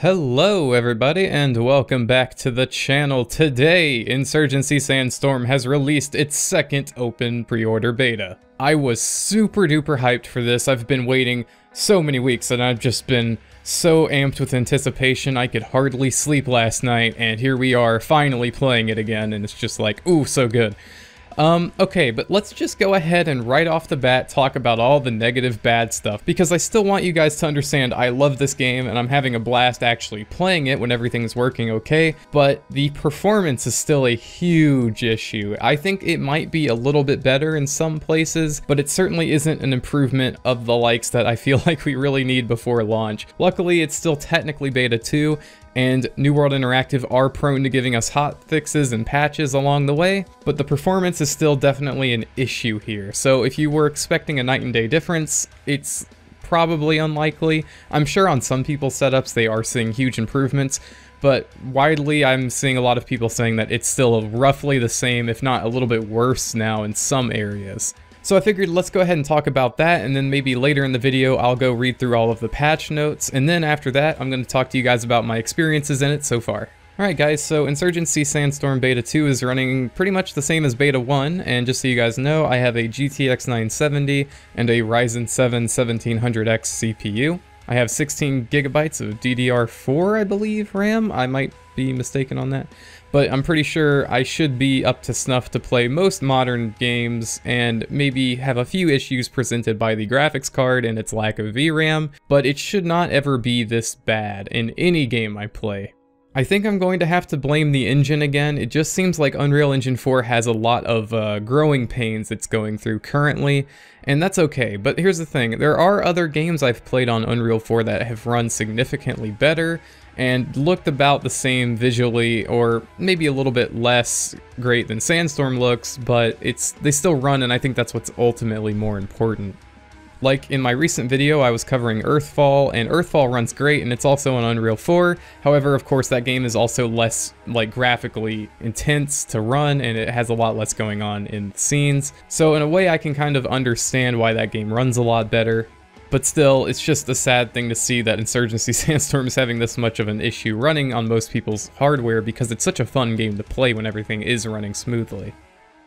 Hello everybody and welcome back to the channel. Today, Insurgency Sandstorm has released its second open pre-order beta. I was super duper hyped for this. I've been waiting so many weeks and I've just been so amped with anticipation I could hardly sleep last night, and here we are finally playing it again, and it's just like, ooh, so good. Okay, but let's just go ahead and right off the bat talk about all the negative bad stuff, because I still want you guys to understand I love this game and I'm having a blast actually playing it when everything's working okay, but the performance is still a huge issue. I think it might be a little bit better in some places, but it certainly isn't an improvement of the likes that I feel like we really need before launch. Luckily, it's still technically beta 2, and New World Interactive are prone to giving us hot fixes and patches along the way, but the performance is still definitely an issue here. So if you were expecting a night and day difference, it's probably unlikely. I'm sure on some people's setups they are seeing huge improvements, but widely I'm seeing a lot of people saying that it's still roughly the same, if not a little bit worse now in some areas. So I figured let's go ahead and talk about that, and then maybe later in the video I'll go read through all of the patch notes, and then after that I'm going to talk to you guys about my experiences in it so far. Alright guys, so Insurgency Sandstorm Beta 2 is running pretty much the same as Beta 1, and just so you guys know, I have a GTX 970 and a Ryzen 7 1700X CPU. I have 16 gigabytes of DDR4, I believe, RAM. I might be mistaken on that, but I'm pretty sure I should be up to snuff to play most modern games and maybe have a few issues presented by the graphics card and its lack of VRAM, but it should not ever be this bad in any game I play. I think I'm going to have to blame the engine again. It just seems like Unreal Engine 4 has a lot of growing pains it's going through currently, and that's okay. But here's the thing, there are other games I've played on Unreal 4 that have run significantly better and looked about the same visually, or maybe a little bit less great than Sandstorm looks, but they still run, and I think that's what's ultimately more important. Like in my recent video, I was covering Earthfall, and Earthfall runs great, and it's also on Unreal 4. However, of course, that game is also less, graphically intense to run, and it has a lot less going on in scenes. So in a way, I can kind of understand why that game runs a lot better. But still, it's just a sad thing to see that Insurgency Sandstorm is having this much of an issue running on most people's hardware, because it's such a fun game to play when everything is running smoothly.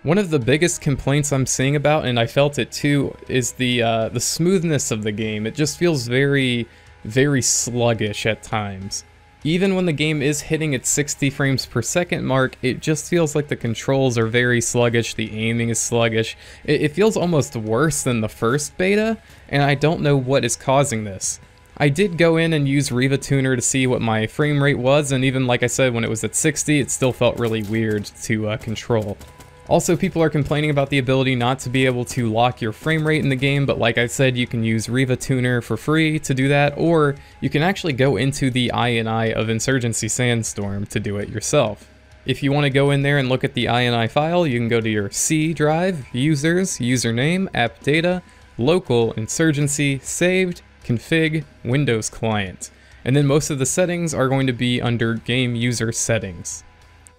One of the biggest complaints I'm seeing about, and I felt it too, is the smoothness of the game. It just feels very, very sluggish at times. Even when the game is hitting its 60 frames per second mark, it just feels like the controls are very sluggish, the aiming is sluggish. It feels almost worse than the first beta, and I don't know what is causing this. I did go in and use Riva Tuner to see what my frame rate was, and even like I said, when it was at 60, it still felt really weird to control. Also, people are complaining about the ability not to be able to lock your frame rate in the game, but like I said, you can use Riva Tuner for free to do that, or you can actually go into the INI of Insurgency Sandstorm to do it yourself. If you want to go in there and look at the INI file, you can go to your C drive, users, username, app data, local, Insurgency, saved, config, Windows client. And then most of the settings are going to be under game user settings.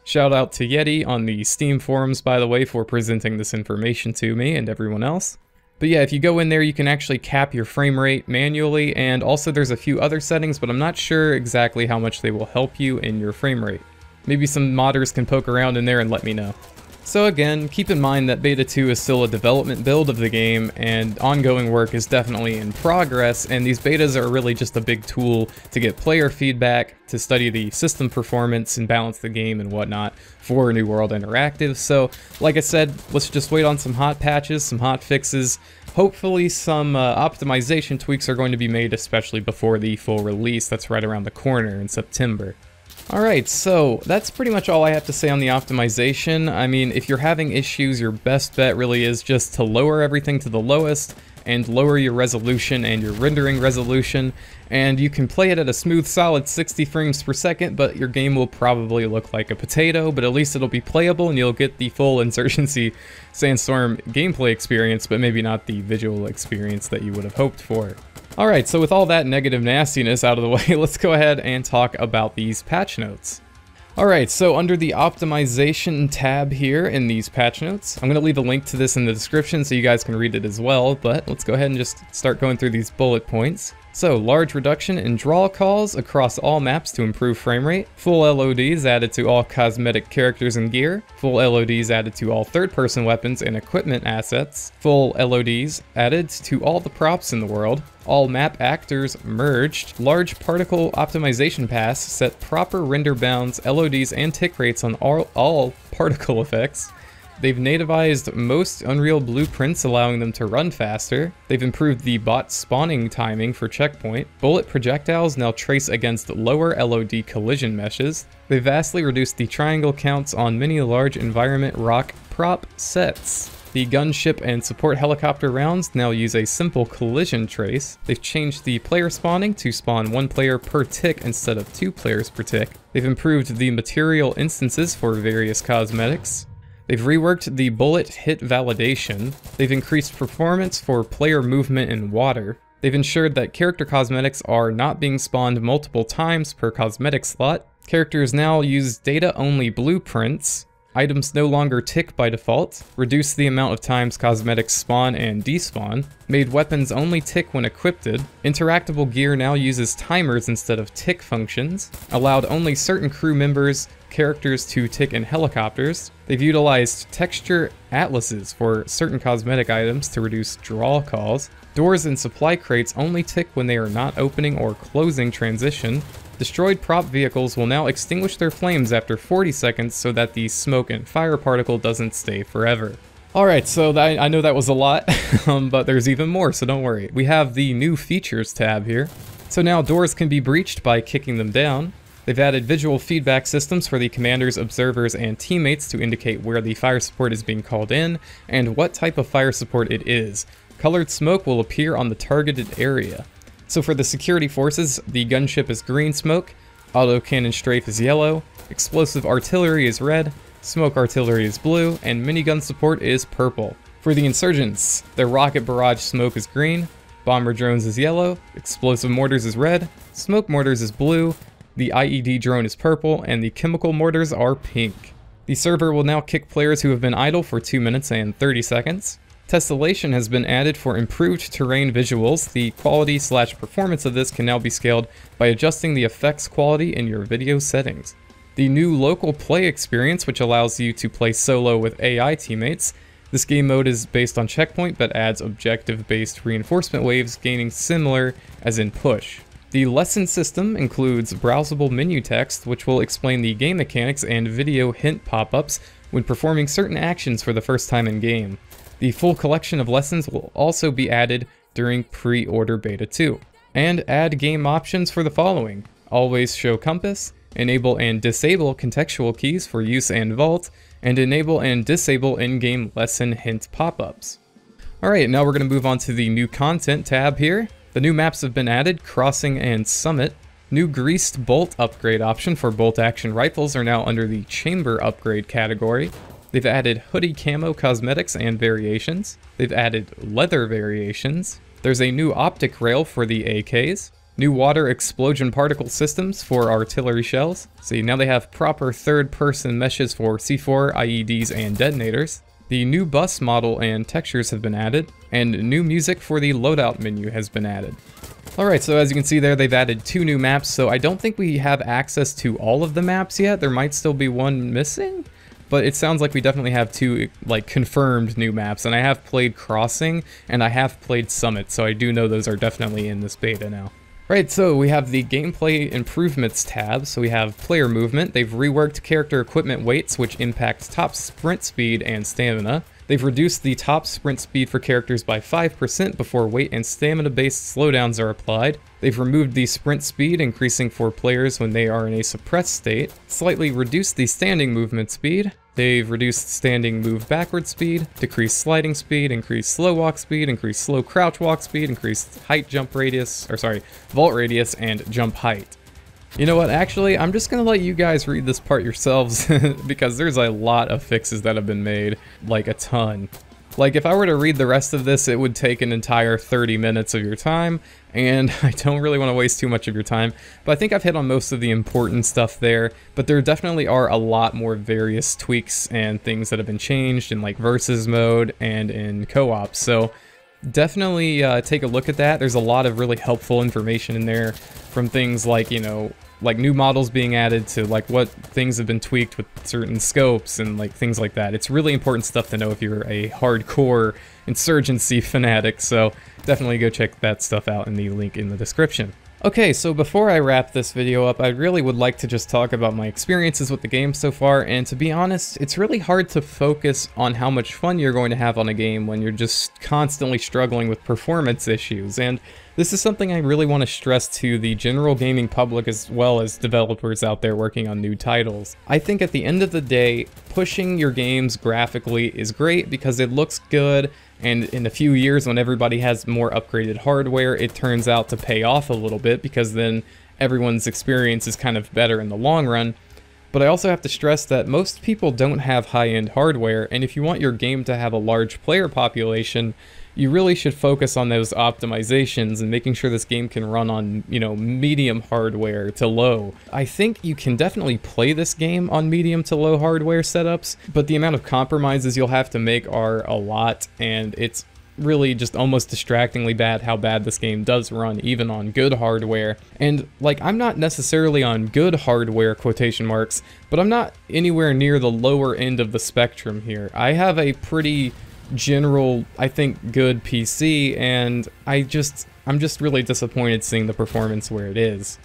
Shout out to Yeti on the Steam forums, by the way, for presenting this information to me and everyone else. But yeah, if you go in there, you can actually cap your frame rate manually, and also there's a few other settings, but I'm not sure exactly how much they will help you in your frame rate. Maybe some modders can poke around in there and let me know. So again, keep in mind that Beta 2 is still a development build of the game, and ongoing work is definitely in progress, and these betas are really just a big tool to get player feedback, to study the system performance and balance the game and whatnot for New World Interactive. So, like I said, let's just wait on some hot patches, some hot fixes. Hopefully some optimization tweaks are going to be made, especially before the full release that's right around the corner in September. Alright, so that's pretty much all I have to say on the optimization. I mean, if you're having issues, your best bet really is just to lower everything to the lowest and lower your resolution and your rendering resolution, and you can play it at a smooth, solid 60 frames per second, but your game will probably look like a potato, but at least it'll be playable and you'll get the full Insurgency Sandstorm gameplay experience, but maybe not the visual experience that you would have hoped for. Alright, so with all that negative nastiness out of the way, let's go ahead and talk about these patch notes. Alright, so under the optimization tab here in these patch notes, I'm going to leave a link to this in the description so you guys can read it as well, but let's go ahead and just start going through these bullet points. So, large reduction in draw calls across all maps to improve frame rate, full LODs added to all cosmetic characters and gear, full LODs added to all third-person weapons and equipment assets, full LODs added to all the props in the world, all map actors merged, large particle optimization pass set proper render bounds, LODs, and tick rates on all particle effects. They've nativized most Unreal blueprints, allowing them to run faster. They've improved the bot spawning timing for checkpoint. Bullet projectiles now trace against lower LOD collision meshes. They've vastly reduced the triangle counts on many large environment rock prop sets. The gunship and support helicopter rounds now use a simple collision trace. They've changed the player spawning to spawn 1 player per tick instead of 2 players per tick. They've improved the material instances for various cosmetics. They've reworked the bullet hit validation. They've increased performance for player movement in water. They've ensured that character cosmetics are not being spawned multiple times per cosmetic slot. Characters now use data-only blueprints. Items no longer tick by default. Reduced the amount of times cosmetics spawn and despawn. Made weapons only tick when equipped. Interactable gear now uses timers instead of tick functions. Allowed only certain crew members characters to tick in helicopters. They've utilized texture atlases for certain cosmetic items to reduce draw calls. Doors and supply crates only tick when they are not opening or closing transition. Destroyed prop vehicles will now extinguish their flames after 40 seconds so that the smoke and fire particle doesn't stay forever. Alright, so I know that was a lot, but there's even more, so don't worry. We have the new features tab here. So now doors can be breached by kicking them down. They've added visual feedback systems for the commanders, observers, and teammates to indicate where the fire support is being called in and what type of fire support it is. Colored smoke will appear on the targeted area. So for the security forces, the gunship is green smoke, autocannon strafe is yellow, explosive artillery is red, smoke artillery is blue, and minigun support is purple. For the insurgents, their rocket barrage smoke is green, bomber drones is yellow, explosive mortars is red, smoke mortars is blue, the IED drone is purple, and the chemical mortars are pink. The server will now kick players who have been idle for 2 minutes and 30 seconds. Tessellation has been added for improved terrain visuals. The quality/performance of this can now be scaled by adjusting the effects quality in your video settings. The new local play experience, which allows you to play solo with AI teammates. This game mode is based on checkpoint but adds objective-based reinforcement waves, gaining similar as in push. The lesson system includes browsable menu text, which will explain the game mechanics, and video hint pop-ups when performing certain actions for the first time in game. The full collection of lessons will also be added during pre-order beta 2. And add game options for the following: always show compass, enable and disable contextual keys for use and vault, and enable and disable in-game lesson hint pop-ups. Alright, now we're going to move on to the new content tab here. The new maps have been added: Crossing and Summit. New greased bolt upgrade option for bolt action rifles are now under the chamber upgrade category. They've added hoodie camo cosmetics and variations. They've added leather variations. There's a new optic rail for the AKs. New water explosion particle systems for artillery shells. See, now they have proper third-person meshes for C4, IEDs, and detonators. The new bus model and textures have been added, and new music for the loadout menu has been added. Alright, so as you can see there, they've added 2 new maps, so I don't think we have access to all of the maps yet. There might still be one missing, but it sounds like we definitely have 2, like, confirmed new maps, and I have played Crossing, and I have played Summit, so I do know those are definitely in this beta now. Right, so we have the gameplay improvements tab. So we have player movement. They've reworked character equipment weights, which impact top sprint speed and stamina. They've reduced the top sprint speed for characters by 5% before weight and stamina-based slowdowns are applied. They've removed the sprint speed, increasing for players when they are in a suppressed state. Slightly reduced the standing movement speed. They've reduced standing move backward speed, decreased sliding speed, increased slow walk speed, increased slow crouch walk speed, increased height jump radius, vault radius, and jump height. You know what, actually, I'm just gonna let you guys read this part yourselves because there's a lot of fixes that have been made, like a ton. Like, if I were to read the rest of this, it would take an entire 30 minutes of your time, and I don't really want to waste too much of your time, but I think I've hit on most of the important stuff there, but there definitely are a lot more various tweaks and things that have been changed in, like, versus mode and in co-op, so definitely take a look at that. There's a lot of really helpful information in there, from things like, you know, like new models being added to like what things have been tweaked with certain scopes and like things like that. It's really important stuff to know if you're a hardcore Insurgency fanatic, so definitely go check that stuff out in the link in the description. Okay, so before I wrap this video up, I really would like to just talk about my experiences with the game so far, and to be honest, it's really hard to focus on how much fun you're going to have on a game when you're just constantly struggling with performance issues, and this is something I really want to stress to the general gaming public as well as developers out there working on new titles. I think at the end of the day, pushing your games graphically is great because it looks good, and in a few years when everybody has more upgraded hardware, it turns out to pay off a little bit because then everyone's experience is kind of better in the long run. But I also have to stress that most people don't have high-end hardware, and if you want your game to have a large player population, you really should focus on those optimizations and making sure this game can run on, you know, medium hardware to low. I think you can definitely play this game on medium to low hardware setups, but the amount of compromises you'll have to make are a lot, and it's really just almost distractingly bad how bad this game does run even on good hardware. And like, I'm not necessarily on good hardware quotation marks, but I'm not anywhere near the lower end of the spectrum here. I have a pretty general, I think, good PC, and I'm just really disappointed seeing the performance where it is.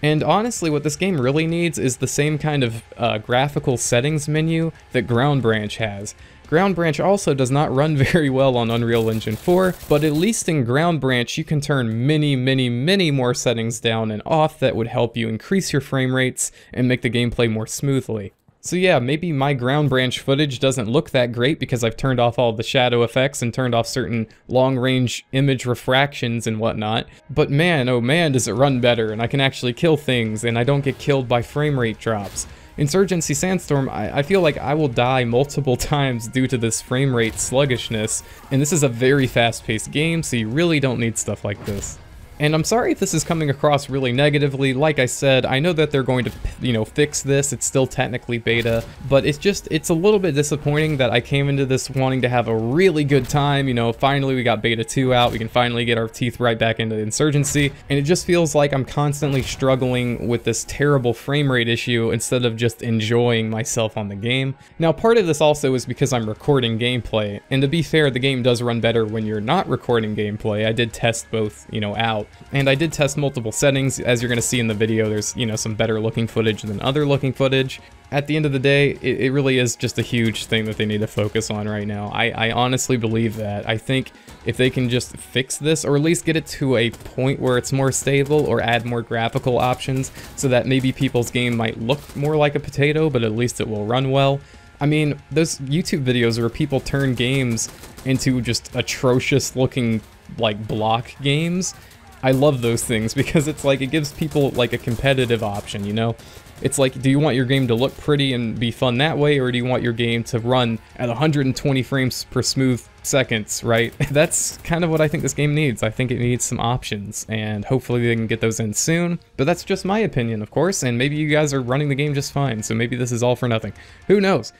And honestly, what this game really needs is the same kind of graphical settings menu that Ground Branch has. Ground Branch also does not run very well on Unreal Engine 4, but at least in Ground Branch you can turn many more settings down and off that would help you increase your frame rates and make the gameplay more smoothly. So yeah, maybe my Ground Branch footage doesn't look that great because I've turned off all the shadow effects and turned off certain long-range image refractions and whatnot, but man, oh man, does it run better, and I can actually kill things, and I don't get killed by frame rate drops. Insurgency Sandstorm, I feel like I will die multiple times due to this frame rate sluggishness, and this is a very fast-paced game, so you really don't need stuff like this. And I'm sorry if this is coming across really negatively. Like I said, I know that they're going to, you know, fix this. It's still technically beta, but it's a little bit disappointing that I came into this wanting to have a really good time. You know, finally we got beta 2 out. We can finally get our teeth right back into Insurgency, and it just feels like I'm constantly struggling with this terrible frame rate issue instead of just enjoying myself on the game. Now, part of this also is because I'm recording gameplay, and to be fair, the game does run better when you're not recording gameplay. I did test both, you know, out. And I did test multiple settings. As you're going to see in the video, there's, you know, some better looking footage than other looking footage. At the end of the day, it really is just a huge thing that they need to focus on right now. I honestly believe that. I think if they can just fix this, or at least get it to a point where it's more stable, or add more graphical options so that maybe people's game might look more like a potato, but at least it will run well. I mean, those YouTube videos where people turn games into just atrocious looking, like, block games, I love those things because it's like, it gives people like a competitive option, you know? It's like, do you want your game to look pretty and be fun that way, or do you want your game to run at 120 frames per smooth seconds, right? That's kind of what I think this game needs. I think it needs some options, and hopefully they can get those in soon. But that's just my opinion, of course, and maybe you guys are running the game just fine, so maybe this is all for nothing. Who knows?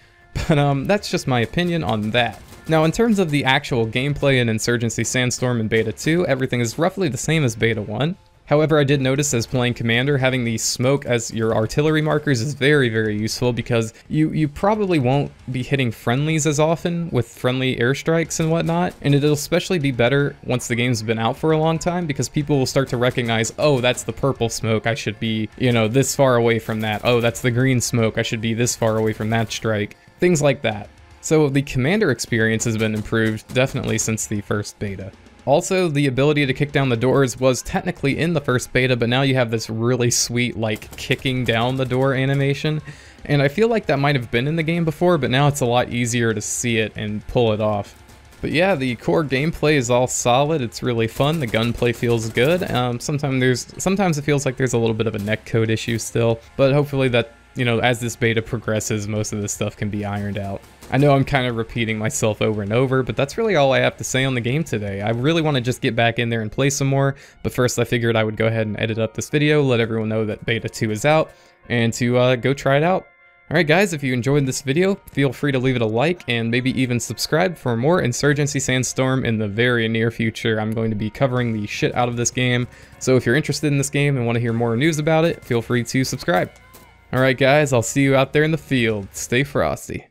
But that's just my opinion on that. Now, in terms of the actual gameplay in Insurgency Sandstorm and Beta 2, everything is roughly the same as Beta 1. However, I did notice as playing Commander, having the smoke as your artillery markers is very useful because you probably won't be hitting friendlies as often with friendly airstrikes and whatnot, and it'll especially be better once the game's been out for a long time because people will start to recognize, oh, that's the purple smoke, I should be, you know, this far away from that. Oh, that's the green smoke, I should be this far away from that strike. Things like that. So the Commander experience has been improved definitely since the first beta. Also, the ability to kick down the doors was technically in the first beta, but now you have this really sweet, like, kicking down the door animation. And I feel like that might have been in the game before, but now it's a lot easier to see it and pull it off. But yeah, the core gameplay is all solid, it's really fun, the gunplay feels good. Sometimes it feels like there's a little bit of a netcode issue still, but hopefully that, you know, as this beta progresses, most of this stuff can be ironed out. I know I'm kind of repeating myself over and over, but that's really all I have to say on the game today. I really want to just get back in there and play some more, but first I figured I would go ahead and edit up this video, let everyone know that Beta 2 is out, and to go try it out. Alright guys, if you enjoyed this video, feel free to leave it a like and maybe even subscribe for more Insurgency Sandstorm in the very near future. I'm going to be covering the shit out of this game, so if you're interested in this game and want to hear more news about it, feel free to subscribe. Alright guys, I'll see you out there in the field. Stay frosty.